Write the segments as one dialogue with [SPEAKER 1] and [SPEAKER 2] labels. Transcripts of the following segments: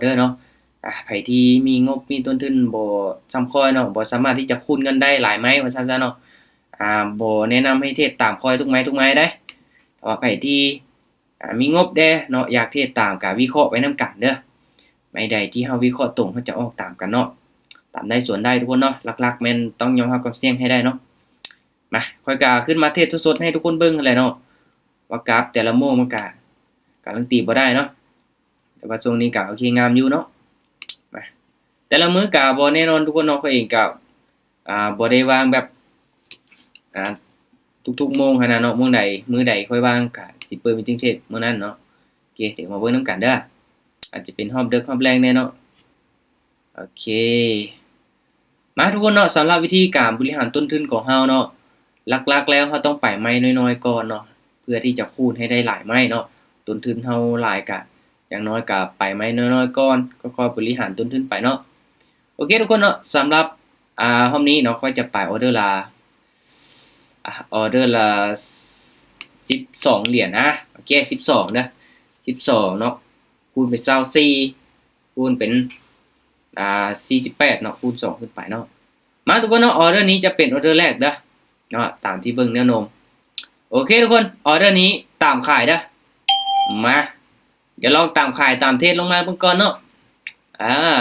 [SPEAKER 1] เด้อเนาะไผที่มีงบมีต้นทุนบ่ส่ำคอยเนาะบ่สามารถที่จะคูณเงินได้หลายไม้ว่าซั่นซะเนาะบ่แนะนำให้เทรดตามคอยทุกไม้เด้ถ้าว่าไผที่มีงบแด่เนาะอยากเทรดตามก็วิเคราะห์ไปนำกันเด้อไม้ใดที่เฮาวิเคราะห์ตรงเฮาจะออกตามกันเนาะตามได้ส่วนได้ทุกคนเนาะหลักๆแม่นต้องยอมรับความเสี่ยงให้ได้เนาะมาข้อยก็ขึ้นมาเทรดสดๆให้ทุกคนเบิ่งนั่นแหละเนาะว่ากราฟแต่ละโมงมันก็การันตีบ่ได้เนาะแต่ว่าช่วงนี้ก็โอเคงามอยู่เนาะมาแต่ละมื้อก็บ่แน่นอนทุกคนเนาะข้อยเองก็บ่ได้วางแบบอ่าทุกๆโมงหั้นน่ะเนาะโมงใดมื้อใดค่อยวางก็สิเปิดมีตติ้งเทรดมื้อนั้นเนาะโอเคเดี๋ยวมาเบิ่งนำกันเด้ออาจจะเป็นรอบดึกรอบแรงแน่เนาะโอเคมาทุกคนเนาะสำหรับวิธีการบริหารต้นทุนของเราเนาะหลักๆแล้วเราต้องไปไม้น้อยๆก่อนเนาะเพื่อที่จะคูณให้ได้หลายไม้เนาะต้นทุนเราหลายก็อย่างน้อยก็ไปไม้น้อยๆก่อนค่อยๆบริหารต้นทุนไปเนาะโอเคทุกคนเนาะสำหรับรอบนี้เนาะค่อยจะไปออเดอร์ละ12เหรียญนะโอเค12เด้อ12เนาะคูณเป็น24คูณเป็น48เนาะคูณ2ขึ้นไปเนาะมาทุกคนเนาะออเดอร์นี้จะเป็นออเดอร์แรกเด้อเนาะตามที่เบิ่งแนวโน้มโอเคทุกคนออเดอร์นี้ตามขายเด้อมาเดี๋ยวลองตามขายตามเทสลงมาเบิ่งก่อนเนาะ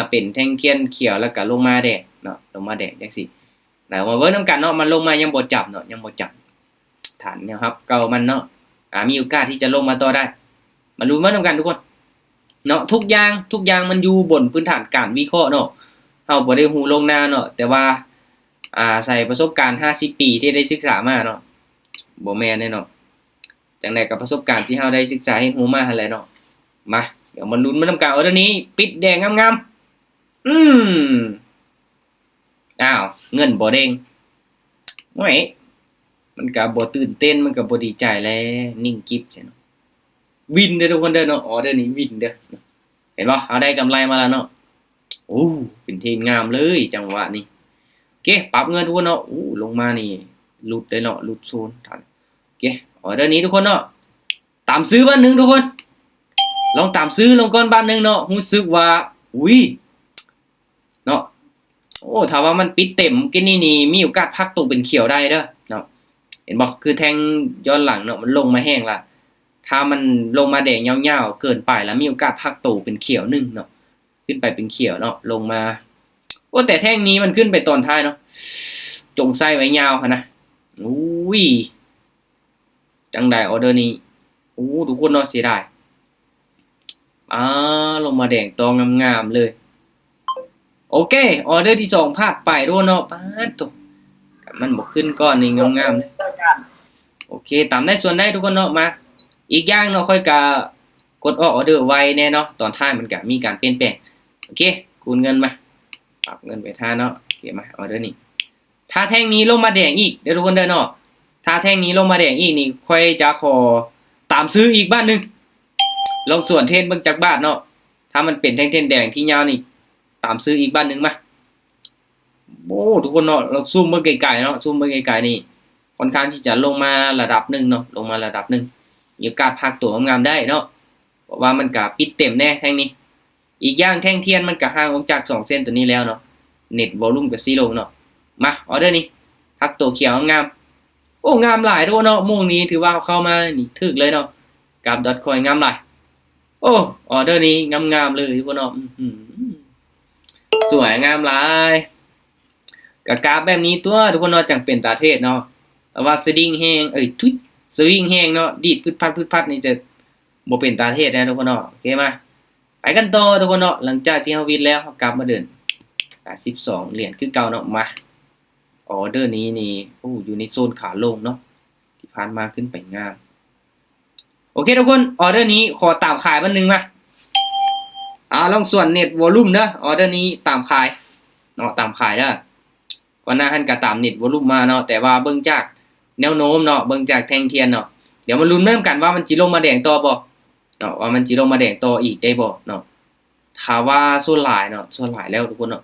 [SPEAKER 1] เป็นแท่งเทียนเขียวแล้วก็ลงมาแดงเนาะลงมาแดงจังซี่แล้วมาเบิ่งนำกันเนาะมันลงมายังบ่จับเนาะยังบ่จับฐานเนี่ยครับเก่ามันเนาะมีโอกาสที่จะลงมาต่อได้มาดูมานำกันทุกคนเนาะทุกอย่างมันอยู่บนพื้นฐานการวิเคราะห์เนาะเฮาบ่ได้ฮู้ลวงหน้าเนาะแต่ว่าใส่ประสบการณ์50ปีที่ได้ศึกษามาเนาะบ่แม่นแน่เนาะจังได๋ก็ประสบการณ์ที่เฮาได้ศึกษาเรียนรู้มาหั่นแหละเนาะมาเดี๋ยวมาลุ้นมานำกันเอาเดี๋ยวนี้ปิดแดงงามๆอ้าวเงินบ่เด้งโอ้ยมันก็บ่ตื่นเต้นมันก็บ่ดีใจแลนิ่งกิ๊บใช่เนาะวินเด้อทุกคนเด้อเนาะออเดอร์นี้วินเด้อเห็นบ่เฮาได้กำไรมาแล้วเนาะโอ้เป็นเทรนงามเลยจังหวะนี้โอเคปรับเงินทุกคนเนาะลงมานี่หลุดเลยเนาะหลุดโซนทันโอเคออเดอร์นี้ทุกคนเนาะตามซื้อบ้านนึงทุกคนลองตามซื้อลงก่อนบ้านนึงเนาะรู้สึกว่าอุ้ยเนาะถ้าว่ามันปิดเต็มกินนี่มีโอกาสพักตรงเป็นเขียวได้เด้อเนาะเห็นบ่คือแทงย้อนหลังเนาะมันลงมาแห้งละถ้ามันลงมาแดงยาวๆเกินไปแล้วมีโอกาสพักโตเป็นเขียว1เนาะขึ้นไปเป็นเขียวเนาะลงมาแต่แท่งนี้มันขึ้นไปตอนท้ายเนาะจงไส้ไว้ยาวค่ะนะอุ้ยจังไดออเดอร์นี้ทุกคนเนาะเสียดายลงมาแดงตองงามๆเลยโอเคออเดอร์ที่2พลาดไปโดนเนาะป๊าดโตมันบ่ขึ้นก้อนนี่งามๆเลยโอเคตามได้ส่วนได้ทุกคนเนาะมาอีกอย่างเนาะค่อยกกดออกออเดอร์ไวแน่เนาะตอนท้ายมันก็มีการเปลี่ยนแปลงโอเคคูณเงินมาปรับเงินไปท่าเนาะโอเคมาออเดอร์นี้ถ้าแท่งนี้ลงมาแดงอีกเดี๋ยวทุกคนเด้อเนาะถ้าแท่งนี้ลงมาแดงอีกนี่ค่อยจะขอตามซื้ออีกบ้านนึงลองส่วนเทรนเบิ่งจากบ้านเนาะถ้ามันเป็นแท่งๆแดงที่ยาวนี่ตามซื้ออีกบ้านนึงมาทุกคนเนาะเราซูมเบิ่งไกลๆเนาะซูมเบิ่งไกลๆนี่ค่อนข้างที่จะลงมาระดับนึงเนาะลงมาระดับนึงมีโอกาสพักตัวงามๆได้เนาะเพราะว่ามันก็ปิดเต็มแน่แท่งนี้อีกอย่างแท่งเทียนมันก็ห่างออกจาก2เส้นตัวนี้แล้วเนาะเน็ตวอลลุ่มก็0เนาะมาออเดอร์นี้พักตัวเขียวงามงามหลายทุกคนเนาะโมงนี้ถือว่าเข้ามานี่ถึกเลยเนาะกับ .coin งามหลายออเดอร์นี้งามๆเลยทุกคนเนาะสวยงามหลายกราฟแบบนี้ตัวทุกคนเนาะจังเป็นตาเทศเนาะแต่ว่าสวิงแห้งสวิงแห้งเนาะดีดพึดพัดนี่จะบ่เป็นตาเทศนะทุกคนเนาะโอเคมาไปกันต่อทุกคนเนาะหลังจากที่เฮาวินแล้วเฮากลับมาเดิน12เหรียญคือเก่าเนาะมาออเดอร์นี้นี่อยู่ในโซนขาลงเนาะที่ผ่านมาขึ้นไปงามโอเคทุกคนออเดอร์นี้ขอตามขายบันนึงมาลองส่วนเน็ตวอลลุ่มเด้อออเดอร์นี้ตามขายเนาะตามขายเด้อก่อนหน้าหันก็ตามเน็ตวอลลุ่มมาเนาะแต่ว่าเบิ่งจากแนวโน้มเนาะเบิ่งจากแท่งเทียนเนาะเดี๋ยวมาลุ้นเริ่มกันว่ามันสิลงมาแดงต่อบ่เนาะว่ามันสิลงมาแดงต่ออีกได้บ่เนาะถ้าว่าส่วนหลายเนาะส่วนหลายแล้วทุกคนเนาะ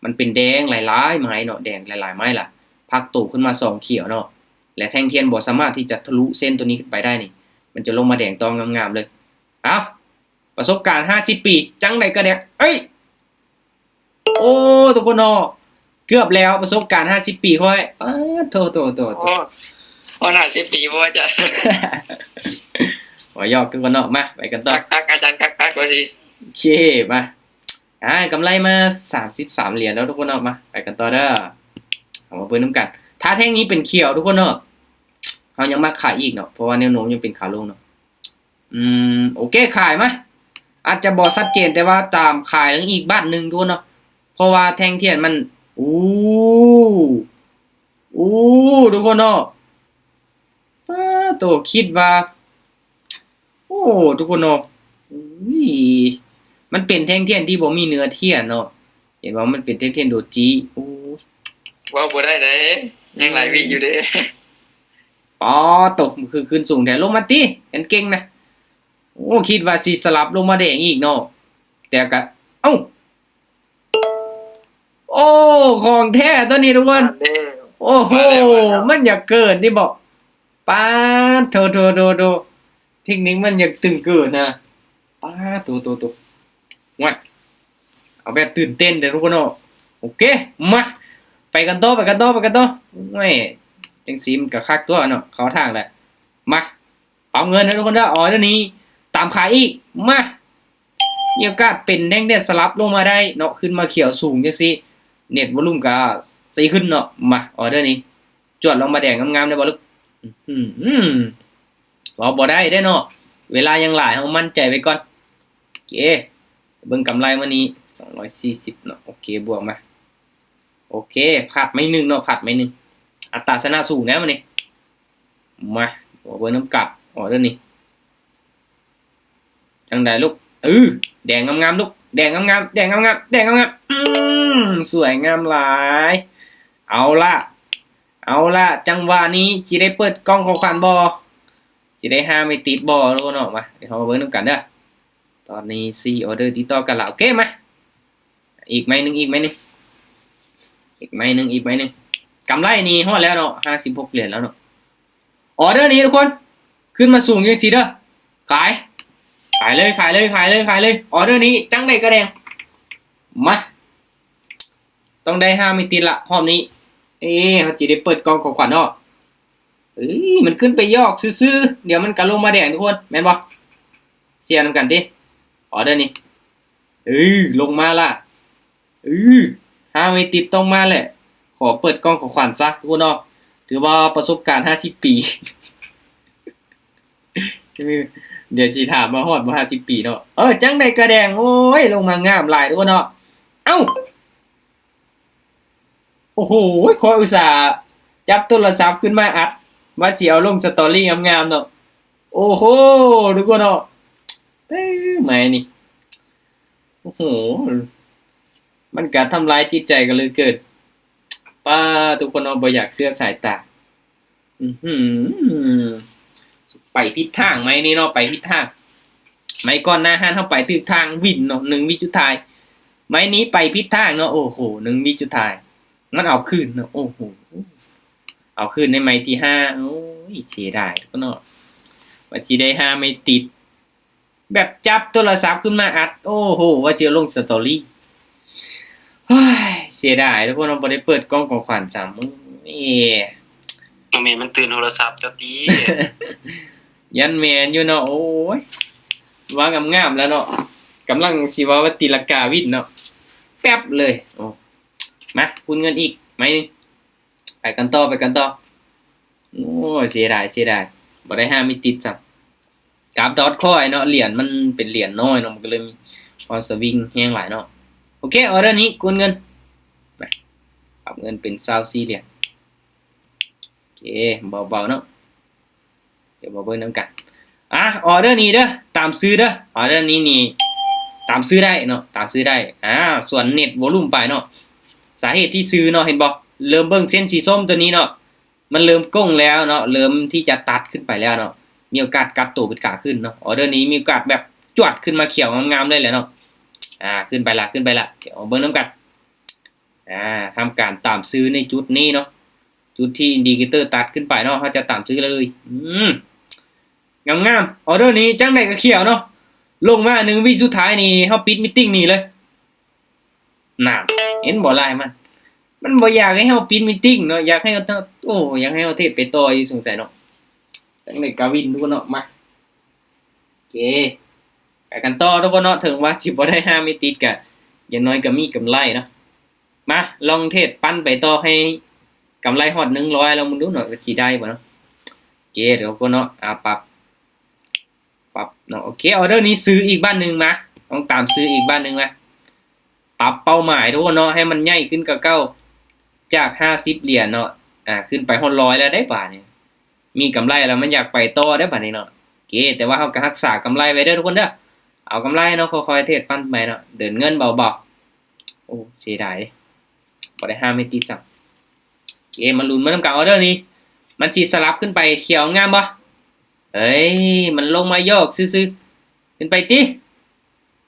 [SPEAKER 1] มันเป็นแดงหลายๆไม้เนาะแดงหลายๆไม้ล่ะพักโตขึ้นมา2เขียวเนาะและแท่งเทียนบ่สามารถที่จะทะลุเส้นตัวนี้ขึ้นไปได้นี่มันจะลงมาแดงต่องามๆเลย ประสบการณ์50 ปีจังไดก็แดกเอ้ยโอ้ทุกคนเนาะเกือบแล้วประสบการณ์50 ปีค่อยโท
[SPEAKER 2] โอ้โอ้50 ปีบ่จะ
[SPEAKER 1] ว่ายอกทุกคนเนาะมาไปกันต่อ
[SPEAKER 2] ตักอาจารย์ตักว่าสิ
[SPEAKER 1] โอเคมากำไรมา33 เหรียญแล้วทุกคนเนาะมาไปกันต่อเด้อเอามาเบิ่งนำกันถ้าแท่งนี้เป็นเขียวทุกคนเนาะเฮายังมาขายอีกเนาะเพราะว่าแนวโน้มยังเป็นขาลงเนาะโอเคขายมาอาจจะบ่ชัดเจนแต่ว่าตามขายทั้งอีกบ้านนึงทุกคนเนาะเพราะว่าแท่งเทียนมันทุกคนเนาะโตคิดว่าโอ้ทุกคนเนาะอุ้ยมันเป็นแท่งเทียนที่บ่มีเนื้อเทียนเนาะเห็นว่ามันเป็นแท่งเทียนโดจิโอ้
[SPEAKER 2] ว่าบ่ได้เด้ยังหลายวิอยู่เด้
[SPEAKER 1] อ๋อตกคือขึ้นสูงแถลงมาติเห็นเก่งนะโอ้คิดว่าสิสลับลงมาแดงอีกเนาะแต่ก็เอ้าโอ้ของแท้ตัวนี้ทุกคนโอ้โหมันอยากเกิดนี่บอกป้าโทเทคนิคมันอยากตึงเกิดนะป้าตัววัดเอาแบบตื่นเต้นเด้อทุกคนเนาะโอเคมาไปกันต่อไม่จังสีมันก็คักตัวเนาะเข้าทางแหละมาเอาเงินนะทุกคนเด้อเดี๋ยวนี้ตามขายอีกมามีโอกาสเป็นแดงเด็ดสลับลงมาได้เนาะขึ้นมาเขียวสูงจังซี่เน็ตวอลลุ่มก็สีขึ้นเนาะมาเดี๋ยวนี้จวดลงมาแดงงามๆได้บ่ลูกบ่ได้เนาะเวลายังหลายเฮามั่นใจไว้ก่อนโอเคเบิ่งกำไรมื้อนี้240เนาะโอเคบวกมาโอเคผัดไม่นึงเนาะผัดไม่นึงอัตราชนะสูงแล้วมื้อนี้มาเบิ่งน้ำกัดเดี๋ยวนี้จังไดลูกแดงงามๆลูกแดงงามสวยงามหลายเอาล่ะจังหวะนี้สิได้เปิดกล้องของขวัญบ่สิได้5ไม่ติดบ่ทุกคนออกมาเดี๋ยวเฮามาเบิ่งนำกันเด้อตอนนี้4ออเดอร์ติดต่อกันแล้วโอเคมาอีกไม้นึงกำไรนี่ฮอดแล้วเนาะ56 เหรียญแล้วเนาะออเดอร์นี้ทุกคนขึ้นมาสูงจังซี่เด้อขายเลยออเดอร์นี้จังได้กระแดงมาต้องได้5มิติละรอบนี้เขาจะได้เปิดกล่องของขวัญเนาะมันขึ้นไปยอกซื่อๆเดี๋ยวมันก็ลงมาแดงทุกคนแม่นบ่เชียร์นำกันติออเดอร์นี้ลงมาละ5มิติต้องมาแหละขอเปิดกล่องของขวัญซะทุกคนเนาะถือว่าประสบการณ์50 ปี เดี๋ยวสิถามมาฮอดบ่50 ปีเนาะจังได๋กระแดงโอ้ยลงมางามหลายทุกคนเนาะเอ้าโอ้โหขออุตส่าห์จับโทรศัพท์ขึ้นมาอัดว่าสิเอาลงสตอรี่งามๆเนาะโอ้โหทุกคนเนาะแม่นี่โอ้โหมันก็ทำลายจิตใจกันเลยเกิดป้าทุกคนเนาะบ่อยากเชื่อสายตาไปผิดทางไหมนี่เนาะไปผิดทางไม้ก่อนหน้าห้านเฮาไปถูกทางวินเนาะ1วิสุดท้ายไม้นี้ไปผิดทางเนาะโอ้โห1วิสุดท้ายมันเอาคืนเนาะโอ้โหเอาคืนในไม้ที่5โอ้ยเสียดายทุกคนเนาะว่าสิได้5ไม่ติดแบบจับโทรศัพท์ขึ้นมาอัดโอ้โหว่าสิลงสตอรี่เฮ้ยเสียดายทุกคนเนาะบ่ได้เปิดกล้องของขวัญซ้ำ
[SPEAKER 2] แม่มันตื่นโทรศัพท์เจ้าติ
[SPEAKER 1] ยันแมนอยู่เนาะโอ้ยว่างามๆแล้วเนาะกำลังสิว่าตีลังกาวินเนาะแป๊บเลยโอ้มาคูณเงินอีกไหมไปกันต่อโอ้เสียดายบ่ได้5มิติซ้ำกราฟดอทคอยเนาะเหรียญมันเป็นเหรียญน้อยเนาะมันก็เลยมีความสวิงแฮงหลายเนาะโอเคออเดอร์นี้คูณเงินไปปรับเงินเป็น24 เหรียญโอเคเบาๆเนาะเดี๋ยวมาเบิ่งนำกันออเดอร์นี้เด้อตามซื้อเด้อออเดอร์นี้ตามซื้อได้เนาะตามซื้อได้ส่วนเน็ตวอลลุ่มไปเนาะสาเหตุที่ซื้อเนาะเห็นบ่เริ่มเบิ่งเส้นสีส้มตัวนี้เนาะมันเริ่มก้งแล้วเนาะเริ่มที่จะตัดขึ้นไปแล้วเนาะมีโอกาสกลับตัวเป็นขาขึ้นเนาะออเดอร์นี้มีโอกาสแบบจวดขึ้นมาเขียวงามๆเลยแหละเนาะขึ้นไปละเดี๋ยวเบิ่งนำกันทำการตามซื้อในจุดนี้เนาะจุดที่อินดิเคเตอร์ตัดขึ้นไปเนาะเขาจะตามซื้อเลยงามออเดอร์นี้จังได๋ก็เขียวเนาะ ลงมา1 วิสุดท้ายนี่เฮาปิดมีตติ้งนี่เลยน่ะเห็นบ่ลายมันบ่อยากให้เฮาปิดมีตติ้งเนาะอยากให้เฮาอยากให้เฮาเทศไปต่ออยู่สงสัยเนาะจังได๋กาวินทุกคนเนาะมาโอเคไปกันต่อทุกคนเนาะถึงว่าสิบ่ได้5ไม่ติดก็อย่างน้อยก็มีกำไรเนาะมาลองเทศปั้นไปต่อให้กำไรฮอด100แล้วมึงดูหน่อยว่าสิได้บ่เนาะโอเคเดี๋ยวคนเนาะปรับเนาะโอเคออเดอร์นี้ซื้ออีกบ้านนึงมาต้องตามซื้ออีกบ้านนึงมาปรับเป้าหมายทุกคนเนาะให้มันใหญ่ขึ้นกว่าเก่าจาก50เหรียญเนาะขึ้นไปฮอด100แล้วได้บาทนี่มีกำไรแล้วมันอยากไปต่อได้บาดนี้เนาะโอเคแต่ว่าเฮาก็รักษากำไรไว้เด้อทุกคนเด้อเอากำไรเนาะค่อยๆเทรดปั้นไปเนาะเดินเงินเบาๆโอ้เสียดายบ่ได้5ไม่ติดจังโอเคมาลุ้นมาทำการออเดอร์นี้มันสิสลับขึ้นไปเขียวงามบ่เฮ้ยมันลงมายอกซื่อๆขึ้นไปติ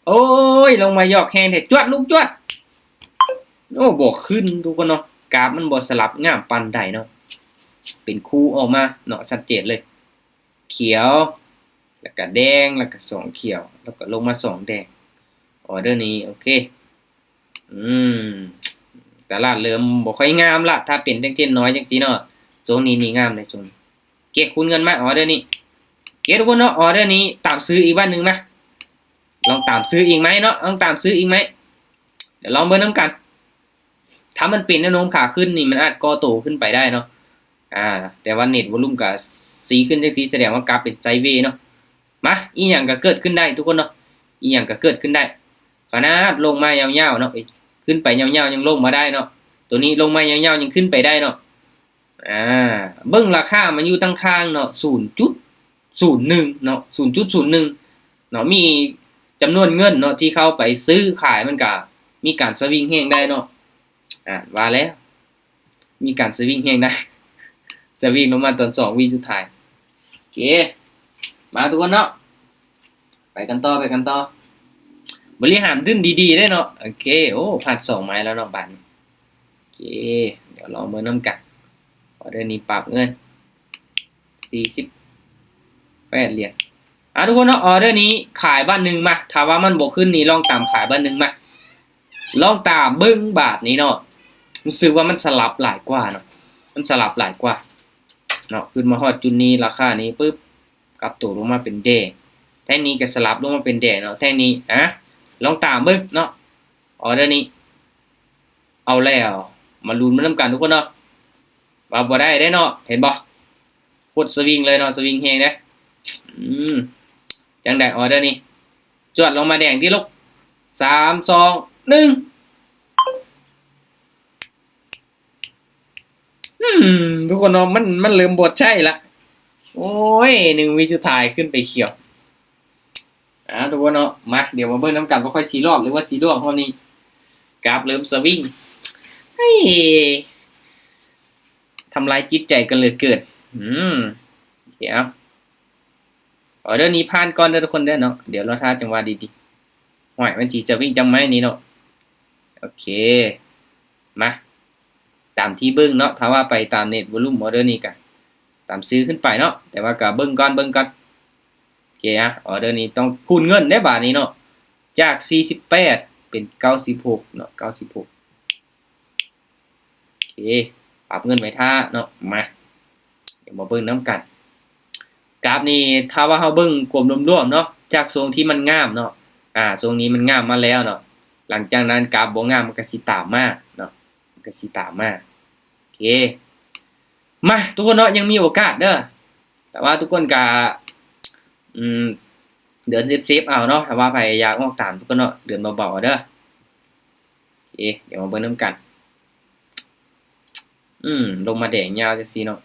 [SPEAKER 1] โอ้ยลงมายอกแฮงแท้จวดลูกจวดโอ้บ่ขึ้นทุกคนเนาะกราฟมันบ่สลับงามปานใดเนาะเป็นคู่ออกมาเนาะชัดเจนเลยเขียวแล้วก็แดงแล้วก็2เขียวแล้วก็ลงมา2แดงออเดอร์นี้โอเคตลาดเริ่มบ่ค่อยงามละถ้าเป็นจังเทียนน้อยจังซี่เนาะโซนนี้นี่งามเลยโซนเก็บคูณเงินมาออเดอร์นี้เก็บทุกคนเนาะออเดอร์นี้ตามซื้ออีกบ้านนึงมาลองตามซื้ออีกไหมเนาะลองตามซื้ออีกไหมเดี๋ยวลองเบิ่งนํกันถ้ามันเป็นแนวโน้มขาขึ้นนี่มันอาจก่อโตขึ้นไปได้เนาะแต่ว่าเน็ตวอลุ่มก็สีขึ้นจังซี่แสดงว่ากราฟเป็นไซด์เวย์เนาะมาอีหยังก็เกิดขึ้นได้ทุกคนเนาะอีหยังก็เกิดขึ้นได้ขนาดลงมายาวๆเนาะขึ้นไปยาวๆยังลงมาได้เนาะตัวนี้ลงมายาวๆยังขึ้นไปได้เนาะเบิ่งราคามันอยู่ตั้งข้างเนาะ 0.01 เนาะ 0.01 เนาะมีจำนวนเงินเนาะที่เข้าไปซื้อขายมันก็มีการสวิงแฮงได้เนาะว่าแล้วมีการสวิงแฮงได้สวิงลงมาตอน2วิสุดท้ายโอเคมาทุกคนเนาะไปกันต่อบริหารดึ้นดีๆได้เนาะโอเคโอ้ผ่าน2ไม้แล้วเนาะบาทนี้โอเคเดี๋ยวลองมื้อนำกันออเดอร์นี้ปรับเงิน48เหรียญทุกคนเนาะออเดอร์นี้ขายบ้านนึงมาถ้าว่ามันบ่ขึ้นนี่ลองตามขายบ้านนึงมาลองตามเบิ่งบาทนี้เนาะรู้สึกว่ามันสลับหลายกว่าเนาะมันสลับหลายกว่าเนาะขึ้นมาฮอดจุดนี้ราคานี้ปึ๊บกลับตัวลงมาเป็นแดงแท่งนี้ก็สลับลงมาเป็นแดงเนาะแท่งนี้ลองตามเบิ่งเนาะออเดอร์นี้เอาแล้วมาลุ้นมานํกันทุกคนเนาะว่าบ่ได้เนาะเห็นบ่โคตรสวิงเลยเนาะสวิงแฮงเด้จังได๋ออเดอร์นี้จวดลงมาแดงที่ลูก3 2 1ทุกคนเนาะมันเริ่มบดใช่ละโอ้ย1วิสุดท้ายขึ้นไปเขียวทุกคนเนาะมาเดี๋ยวมาเบิ่งน้ำกันว่าค่อยสีรอบหรือว่าสีร่วงรอบนี้กราฟเริ่มสวิงทำลายจิตใจกันเลยเกิดเดี๋ยวออเดอร์นี้ผ่านก่อนเด้อทุกคนเด้อเนาะเดี๋ยวเราท่าจังหวะดีๆห้อยมันสิจะวิ่งจังไหมนี่เนาะโอเคมาตามที่เบิ่งเนาะถ้าว่าไปตามเน็ตวอลุ่มออเดอร์นี้ก็ตามซื้อขึ้นไปเนาะแต่ว่าก็เบิ่งก่อนโอเคออเดอร์นี้ต้องคูณเงินได้บาทนี้เนาะจาก48เป็น96เนาะ96โอเคปรับเงินไว้ท่าเนาะมาเดี๋ยวมาเบิ่งน้ำกันกราฟนี้ถ้าว่าเฮาเบิ่งกลมรวมๆเนาะจากทรงที่มันงามเนาะทรงนี้มันงามมาแล้วเนาะหลังจากนั้นกราฟบ่งามมันก็สิตามมาเนาะก็สิตามมาโอเคมาทุกคนเนาะยังมีโอกาสเด้อแต่ว่าทุกคนก็เดินเซฟเอาเนาะถ้าว่าไปอยากออกตามทุกคนเนาะเดินเบาๆเด้อโอเคเดี๋ยวมาเบิ่งนำกันลงมาแดงยาวจังซี่เนาะ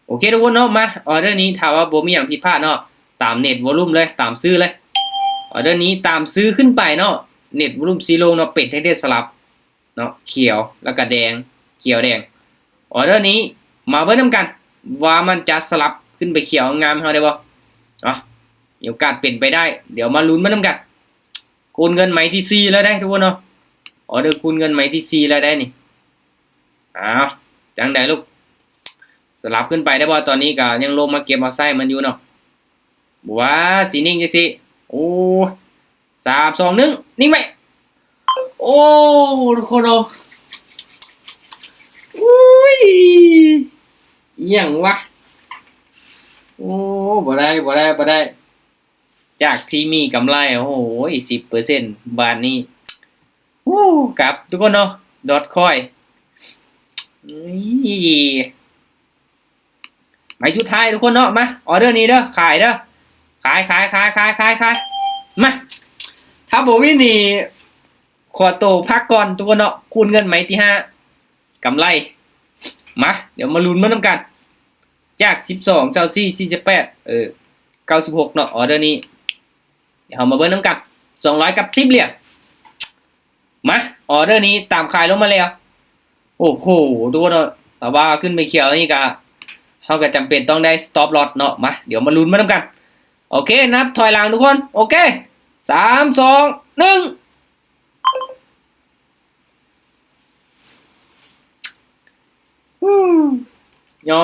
[SPEAKER 1] โอเคทุกคนเนาะมาออเดอร์นี้ถ้าว่าบ่มีหยังผิดพลาดเนาะตามเน็ตวอลุ่มเลยตามซื้อเลยออเดอร์นี้ตามซื้อขึ้นไปเนาะเน็ตวอลุ่มซีโร่เนาะเป็ดให้ได้สลับเนาะเขียวแล้วก็แดงเขียวแดงออเดอร์นี้มาเบิ่งนำกันว่ามันจะสลับขึ้นไปเขียวงามเฮาได้บ่มีโอกาสเป็นไปได้เดี๋ยวมาลุ้นมานำกันคูณเงินไหมที่4แล้วได้ทุกคนเนาะออเดอร์คูณเงินไหมที่4แล้วได้นี่จังได๋ลูกสลับขึ้นไปได้บ่ตอนนี้ก็ยังลงมาเก็บเอาไส้มันอยู่เนาะ บัวสีนิ่งจังสิโอ้3 2 1นิ่งไหมโอ้ทุกคนเอาอุ้ยอหยังวะโอ้บ่ได้จากที่มีกำไรโอ้โห10%บาทนี้โอ้กลับทุกคนเนาะดอทคอยหมายชุดท้ายทุกคนเนาะมาออเดอร์นี้เด้อขายเด้อขายมาถ้าบ่วินนี่ขอโตพักก่อนทุกคนเนาะคูณเงินไหมที่5กำไรมาเดี๋ยวมาลุ้นมานํกันจาก12 24 48 96เนาะออเดอร์นี้เดี๋ยวเรามาเบิ่งนํกัน200กับ10เหรียญมาออเดอร์นี้ตามขายลงมาแล้วโอ้โหทุกคนเนาะแต่ว่าขึ้นไปเขียวนี่ก็เฮาก็จำเป็นต้องได้ stop loss เนาะมาเดี๋ยวมาลุ้นมานํกันโอเคนับถอยหลังทุกคนโอเค3 2 1ยอ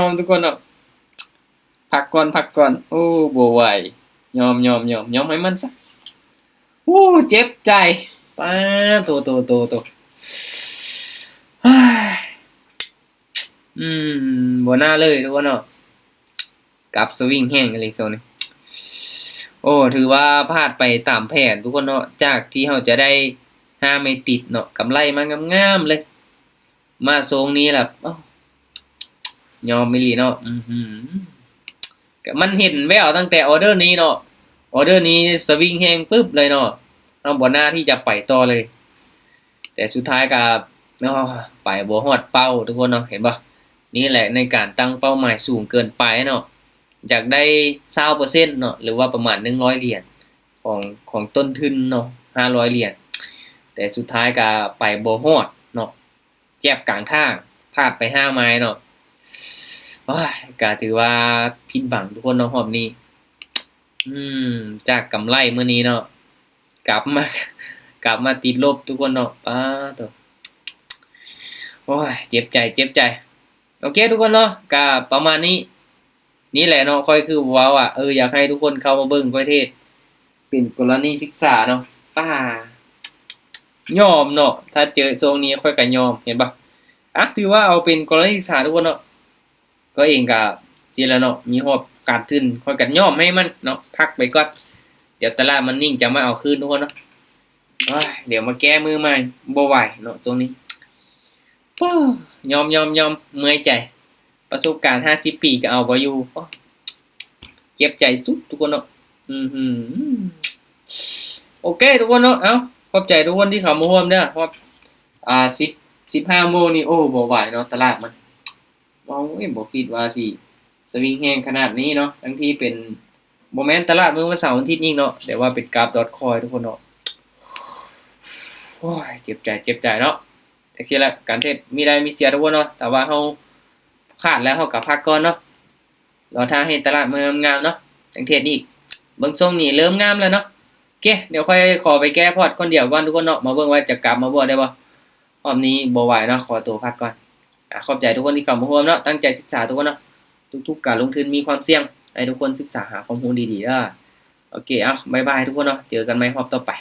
[SPEAKER 1] มทุกคนเนาะพักก่อนโอ้บ่ไหวยอมให้มันซะโอ้เจ็บใจป้าโตบ่น่าเลยทุกคนเนาะกับสวิงแห้งกันเลยโซนโอ้ถือว่าพลาดไปตามแผนทุกคนเนาะจากที่เราจะได้5ไม่ติดเนาะกำไรมันงามๆเลยมาทรงนี้ล่ะยอมไม่ลีเนาะมันเห็นแววตั้งแต่ออเดอร์นี้เนาะออเดอร์นี้สวิงแห้งปึ๊บเลยเนาะเราบ่หน้าที่จะไปต่อเลยแต่สุดท้ายก็ไปบ่ฮอดเป้าทุกคนเนาะเห็นบ่นี่แหละในการตั้งเป้าหมายสูงเกินไปเนาะอยากได้ 20% เนาะหรือว่าประมาณ100เหรียญของต้นทุนเนาะ500เหรียญแต่สุดท้ายก็ไปบ่ฮอดเนาะแจ็บกลางทางพลาดไป5ไม้เนาะโอ้ยก็ถือว่าผิดหวังทุกคนเนาะรอบนี้จากกำไรมื้อนี้เนาะกลับมาติดลบทุกคนเนาะป้าตัวโอ้ยเจ็บใจโอเคทุกคนเนาะก็ประมาณนี้นี่แหละเนาะค่อยคือว้าวอยากให้ทุกคนเข้ามาเบิ่งประเทศเป็นกรณีศึกษาเนาะป้ายอมเนาะถ้าเจอทรงนี้ค่อยก็ยอมเห็นป่ะถือว่าเอาเป็นกรณีศึกษาทุกคนเนาะก็เองก็ทีละเนาะมีหอบการทุนค่อยกันยอมให้มันเนาะพักไปก่อนเดี๋ยวตลาดมันนิ่งจะมาเอาคืนทุกคนเนาะเดี๋ยวมาแก้มือใหม่บ่ไหวเนาะตรงนี้ยอมเมื่อยใจประสบการณ์50 ปีก็เอาบ่อยู่เจ็บใจสุดทุกคนเนาะโอเคทุกคนเนาะขอบใจทุกคนที่เข้ามาร่วมเด้อเพราะ15 โมงนี่โอ้บ่ไหวเนาะตลาดมันบ่คิดว่าสิสวิงแฮงขนาดนี้เนาะทั้งที่เป็นบ่แม่นตลาดมื้อวันเสาร์อาทิตย์นี้เนาะแต่ว่าเป็นกราฟ .coin ทุกคนเนาะโอ้ยเจ็บใจเนาะแต่คือละการเทรดมีได้มีเสียทุกคนเนาะแต่ว่าเฮาพลาดแล้วเฮาก็พักก่อนเนาะรอทางให้ตลาดมันงามๆเนาะจังเทรดอีกเบิ่งทรงนี่เริ่มงามแล้วเนาะโอเคเดี๋ยวค่อยขอไปแก้พอร์ตคนเดียวก่อนทุกคนเนาะมาเบิ่งว่าจะกลับมาบ่ได้บ่รอบนี้บ่ไหวเนาะขอตัวพักก่อนขอบใจทุกคนที่เข้ามาร่วมเนาะตั้งใจศึกษาทุกคนเนาะทุกๆการลงทุนมีความเสี่ยงให้ทุกคนศึกษาหาข้อมูลดีๆเด้อโอเคบ๊ายบายทุกคนเนาะเจอกันใหม่รอบต่อไป